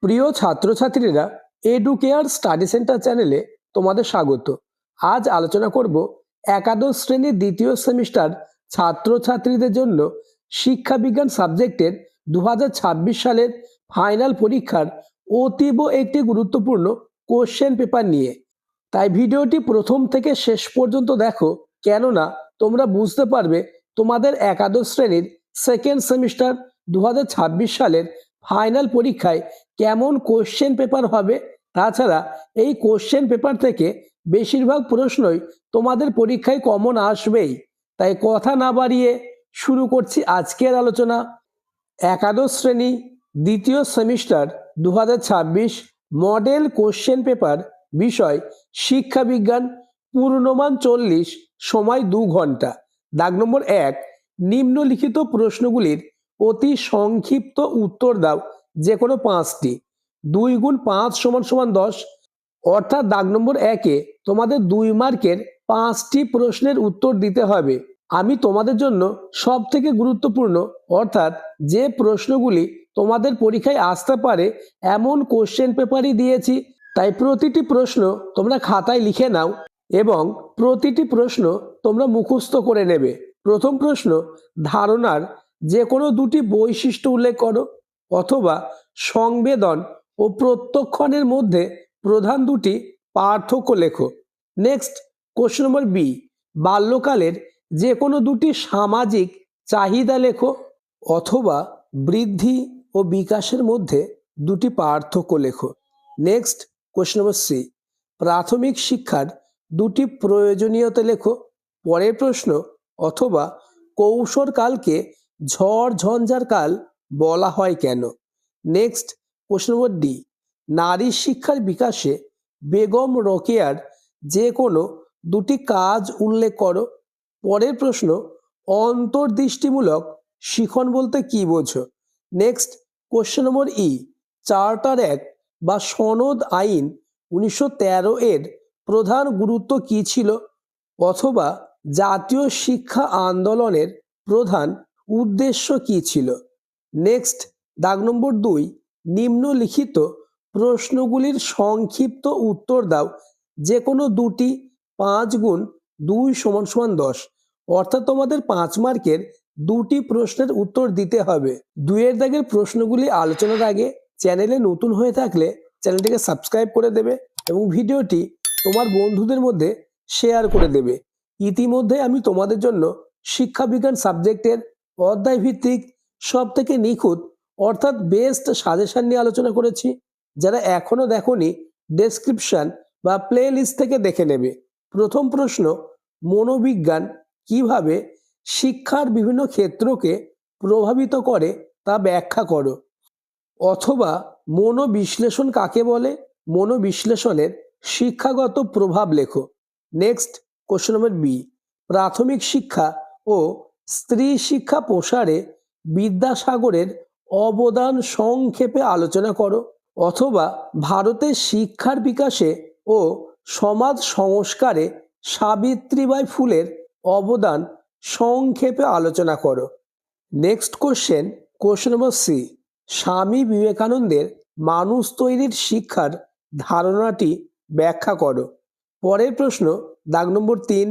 প্রিয় ছাত্রছাত্রীরা, educare study centre চ্যানেলে তোমাদের স্বাগত। আজ আলোচনা করব একাদশ শ্রেণীর দ্বিতীয় সেমিস্টার ছাত্রছাত্রীদের জন্য শিক্ষাবিজ্ঞান সাবজেক্টের 2026 সালের ফাইনাল পরীক্ষার অতীব একটি গুরুত্বপূর্ণ কোশ্চেন পেপার নিয়ে। তাই ভিডিওটি প্রথম থেকে শেষ পর্যন্ত দেখো, কেননা তোমরা বুঝতে পারবে তোমাদের একাদশ শ্রেণীর সেকেন্ড সেমিস্টার 2026 সালের ফাইনাল পরীক্ষায় কেমন কোশ্চেন পেপার হবে। তাছাড়া এই কোশ্চেন পেপার থেকে বেশিরভাগ প্রশ্নই তোমাদের পরীক্ষায় কমন আসবেই। তাই কথা না বাড়িয়ে শুরু করছি আজকের আলোচনা। একাদশ শ্রেণী দ্বিতীয় সেমিস্টার 2026 মডেল কোশ্চেন পেপার, বিষয় শিক্ষাবিজ্ঞান, পূর্ণমান 40, সময় 2 ঘন্টা। দাগ নম্বর 1, নিম্নলিখিত প্রশ্নগুলির অতি সংক্ষিপ্ত উত্তর দাও, যে কোনো 5টি। 2 × 5 = 10, অর্থাৎ দাগ নম্বর 1-এ তোমাদের 2 মার্কের 5টি প্রশ্নের উত্তর দিতে হবে। আমি তোমাদের জন্য সব থেকে গুরুত্বপূর্ণ, অর্থাৎ যে প্রশ্নগুলি তোমাদের পরীক্ষায় আসতে পারে এমন কোশ্চেন পেপারই দিয়েছি। তাই প্রতিটি প্রশ্ন তোমরা খাতায় লিখে নাও এবং প্রতিটি প্রশ্ন তোমরা মুখস্থ করে নেবে। প্রথম প্রশ্ন, ধারণার যে কোনো 2টি বৈশিষ্ট্য উল্লেখ করো, অথবা সংবেদন ও প্রত্যক্ষণের মধ্যে প্রধান 2টি পার্থক্য লেখো। নেক্সট, কোশ্চেন নম্বর বি, বাল্যকালের যে কোনো 2টি সামাজিক চাহিদা লেখো, অথবা বৃদ্ধি ও বিকাশের মধ্যে 2টি পার্থক্য লেখো। নেক্সট, কোশ্চেন নম্বর সি, প্রাথমিক শিক্ষার 2টি প্রয়োজনীয়তা লেখো। পরের প্রশ্ন, অথবা কৈশোরকালকে ঝড় ঝঞ্ঝার কাল বলা হয় কেন। নেক্সট, কোশ্চেন নম্বর ডি, নারী শিক্ষার বিকাশে বেগম রোকেয়ার যে কোনো 2টি কাজ উল্লেখ করো। পরের প্রশ্ন, অন্তর্দৃষ্টিমূলক শিখন বলতে কি বোঝো। নেক্সট, কোশ্চেন নম্বর ই, চার্টার অ্যাক্ট বা সনদ আইন 1913 এর প্রধান গুরুত্ব কি ছিল, অথবা জাতীয় শিক্ষা আন্দোলনের প্রধান উদ্দেশ্য কি ছিল। নেক্সট, দাগ নম্বর 2, নিম্নলিখিত প্রশ্নগুলির সংক্ষিপ্ত উত্তর দাও, যে কোনো 2টি। 5 × 2 = 10, অর্থাৎ তোমাদের 5 মার্কের 2টি প্রশ্নের উত্তর দিতে হবে। 2-এর দাগের প্রশ্নগুলি আলোচনার আগে চ্যানেলে নতুন হয়ে থাকলে চ্যানেলটিকে সাবস্ক্রাইব করে দেবে এবং ভিডিওটি তোমার বন্ধুদের মধ্যে শেয়ার করে দেবে। ইতিমধ্যে আমি তোমাদের জন্য শিক্ষাবিজ্ঞান সাবজেক্টের অধ্যায়ভিত্তিক সব থেকে নিখুঁত, অর্থাৎ বেস্ট সাজেশন নিয়ে আলোচনা করেছি। যারা এখনো দেখোনি, ডেসক্রিপশন বা প্লে লিস্ট থেকে দেখে নেবে। প্রথম প্রশ্ন, মনোবিজ্ঞান কিভাবে শিক্ষার বিভিন্ন ক্ষেত্রকে প্রভাবিত করে তা ব্যাখ্যা করো, অথবা মনোবিশ্লেষণ কাকে বলে, মনোবিশ্লেষণের শিক্ষাগত প্রভাব লেখো। নেক্সট, কোশ্চেন নম্বর বি, প্রাথমিক শিক্ষা ও স্ত্রী শিক্ষা প্রসারে বিদ্যাসাগরের অবদান সংক্ষেপে আলোচনা করো, অথবা ভারতের শিক্ষার বিকাশে ও সমাজ সংস্কারে সাবিত্রীবাই ফুলের অবদান সংক্ষেপে আলোচনা করো। Next question, question number C, Swami বিবেকানন্দের মানুষ তৈরির শিক্ষার ধারণাটি ব্যাখ্যা করো। পরের প্রশ্ন, দাগ নম্বর 3,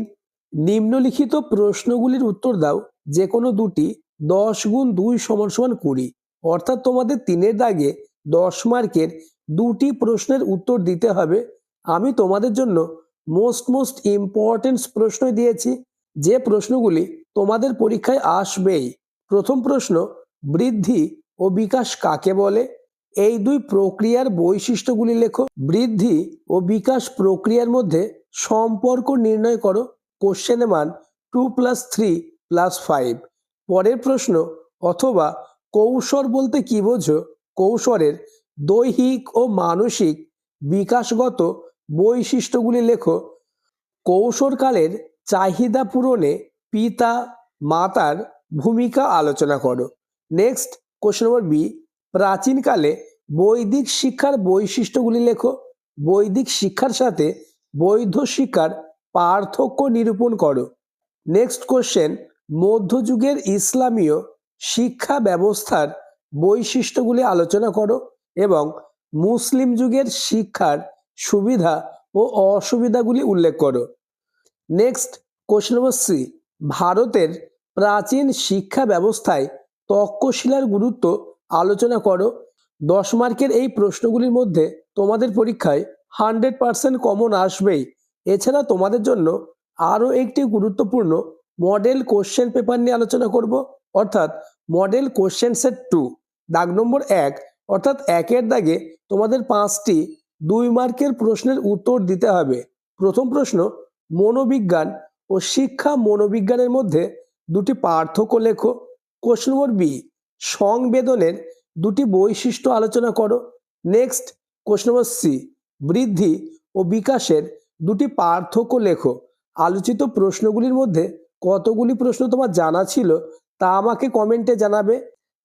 নিম্নলিখিত প্রশ্নগুলির উত্তর দাও, যে কোনো 2টি। 10 × 2 = 20, অর্থাৎ তোমাদের 3-এর দাগে 10 মার্কের 2টি প্রশ্নের উত্তর দিতে হবে। আমি তোমাদের জন্য মোস্ট ইম্পর্টেন্ট প্রশ্ন দিয়েছি, যে প্রশ্নগুলি তোমাদের পরীক্ষায় আসবেই। প্রথম প্রশ্ন, বৃদ্ধি ও বিকাশ কাকে বলে, এই 2 প্রক্রিয়ার বৈশিষ্ট্যগুলি লেখো। বৃদ্ধি ও বিকাশ প্রক্রিয়ার মধ্যে সম্পর্ক নির্ণয় করো। কোশ্চেনের মান 2 + 3 + 5। পরের প্রশ্ন, অথবা কৈশোর বলতে কি বোঝো, কৈশোরের দৈহিক ও মানসিক বিকাশগত বৈশিষ্ট্যগুলি লেখো। কৈশোরকালের চাহিদা পূরণে পিতা মাতার ভূমিকা আলোচনা করো। নেক্সট, কোশ্চেন নম্বর বি, প্রাচীনকালে বৈদিক শিক্ষার বৈশিষ্ট্যগুলি লেখো। বৈদিক শিক্ষার সাথে বৌদ্ধ শিক্ষার পার্থক্য নিরূপণ করো। নেক্সট কোশ্চেন, মধ্যযুগের ইসলামীয় শিক্ষা ব্যবস্থার বৈশিষ্ট্যগুলি আলোচনা করো এবং মুসলিম যুগের শিক্ষার সুবিধা ও অসুবিধাগুলি উল্লেখ করো। নেক্সট কোশ্চেন নম্বর সি, ভারতের প্রাচীন শিক্ষা ব্যবস্থায় তক্ষশিলার গুরুত্ব আলোচনা করো। 10 মার্কের এই প্রশ্নগুলির মধ্যে তোমাদের পরীক্ষায় 100% কমন আসবেই। এছাড়া তোমাদের জন্য আরও একটি গুরুত্বপূর্ণ মডেল কোশ্চেন পেপার নিয়ে আলোচনা করব, অর্থাৎ মডেল কোশ্চেন সেট 2 দাগ নম্বর 1, অর্থাৎ 1-এর দাগে তোমাদের 5টি 2 মার্কের প্রশ্নের উত্তর দিতে হবে। প্রথম প্রশ্ন, মনোবিজ্ঞান ও শিক্ষা মনোবিজ্ঞানের মধ্যে দুটি পার্থক্য লেখো। কোশ্চেন নম্বর বি, সংবেদনের দুটি বৈশিষ্ট্য আলোচনা করো। নেক্সট কোশ্চেন নম্বর সি, বৃদ্ধি ও বিকাশের দুটি পার্থক্য লেখো। আলোচিত প্রশ্নগুলির মধ্যে কতগুলি প্রশ্ন তোমার জানা ছিল তা আমাকে কমেন্টে জানাবে।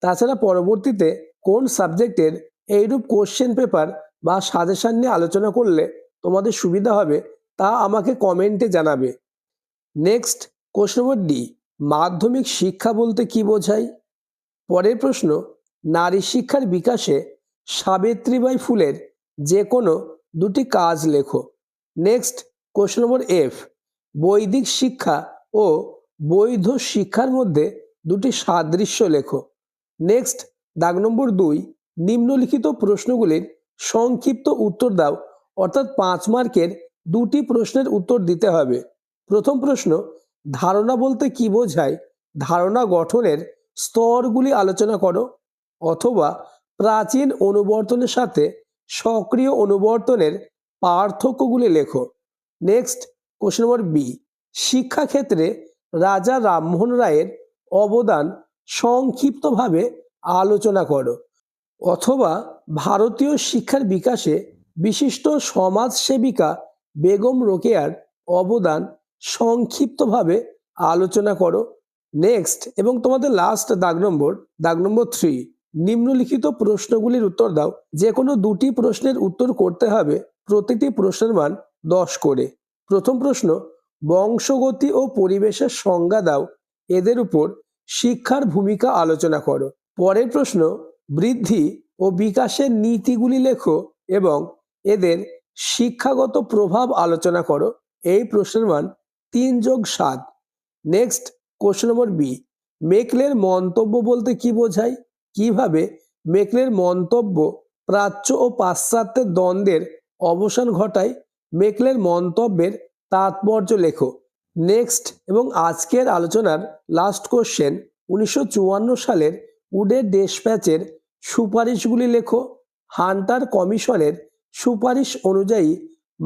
তাছাড়া পরবর্তীতে কোন সাবজেক্টের এইরূপ কোশ্চেন পেপার বা সাজেশন নিয়ে আলোচনা করলে তোমাদের সুবিধা হবে তা আমাকে কমেন্টে জানাবে। নেক্সট কোশ্চেন নম্বর ডি, মাধ্যমিক শিক্ষা বলতে কি বোঝায়? পরের প্রশ্ন, নারী শিক্ষার বিকাশে সাবিত্রীবাই ফুলের যে কোনো দুটি কাজ লেখো। নেক্সট কোশ্চেন নম্বর এফ, বৈদিক শিক্ষা ও বৈধ শিক্ষার মধ্যে দুটি সাদৃশ্য লেখো। নেক্সট দাগ নম্বর 2, নিম্নলিখিত প্রশ্নগুলির সংক্ষিপ্ত উত্তর দাও, অর্থাৎ 5 মার্কের দুটি প্রশ্নের উত্তর দিতে হবে। প্রথম প্রশ্ন, ধারণা বলতে কি বোঝায়? ধারণা গঠনের স্তরগুলি আলোচনা করো, অথবা প্রাচীন অনুবর্তনের সাথে সক্রিয় অনুবর্তনের পার্থক্যগুলি লেখো। নেক্সট কোশ্চেন নম্বর বি, শিক্ষাক্ষেত্রে রাজা রামমোহন রায়ের অবদান সংক্ষিপ্তভাবে আলোচনা করো, অথবা ভারতীয় শিক্ষার বিকাশে বিশিষ্ট সমাজসেবিকা বেগম রোকেয়ার অবদান সংক্ষিপ্তভাবে আলোচনা করো। নেক্সট এবং তোমাদের লাস্ট দাগ নম্বর 3, নিম্নলিখিত প্রশ্নগুলির উত্তর দাও। যে কোনো দুটি প্রশ্নের উত্তর করতে হবে, প্রতিটি প্রশ্নের মান 10 করে। প্রথম প্রশ্ন, বংশগতি ও পরিবেশের সংজ্ঞা দাও, এদের উপর শিক্ষার ভূমিকা আলোচনা করো। পরের প্রশ্ন, বৃদ্ধি ও বিকাশের নীতিগুলি লেখো এবং এদের শিক্ষাগত প্রভাব আলোচনা করো। এই প্রশ্নের মান 3+7। নেক্সট কোশ্চেন নম্বর বি, মেকলের মন্তব্য বলতে কি বোঝায়? কিভাবে মেকলের মন্তব্য প্রাচ্য ও পাশ্চাত্যের দ্বন্দ্বের অবসান ঘটায়? মেকলের মন্তব্যের তাৎপর্য লেখো। নেক্সট এবং আজকের আলোচনার লাস্ট কোশ্চেন, 1954 সালের উডের ডেসপ্যাচের সুপারিশগুলি লেখো। হান্টার কমিশনের সুপারিশ অনুযায়ী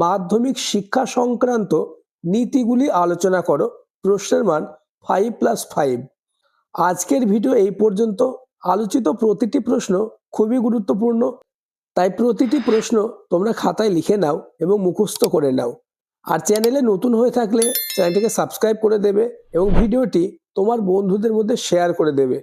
মাধ্যমিক শিক্ষা সংক্রান্ত নীতিগুলি আলোচনা করো। প্রশ্নের মান 5+5। আজকের ভিডিও এই পর্যন্ত। আলোচিত প্রতিটি প্রশ্ন খুবই গুরুত্বপূর্ণ, তাই প্রতিটি প্রশ্ন তোমরা খাতায় লিখে নাও এবং মুখস্থ করে নাও। আর চ্যানেলে নতুন হয়ে থাকলে চ্যানেলটিকে সাবস্ক্রাইব করে দেবে এবং ভিডিওটি তোমার বন্ধুদের মধ্যে শেয়ার করে দেবে।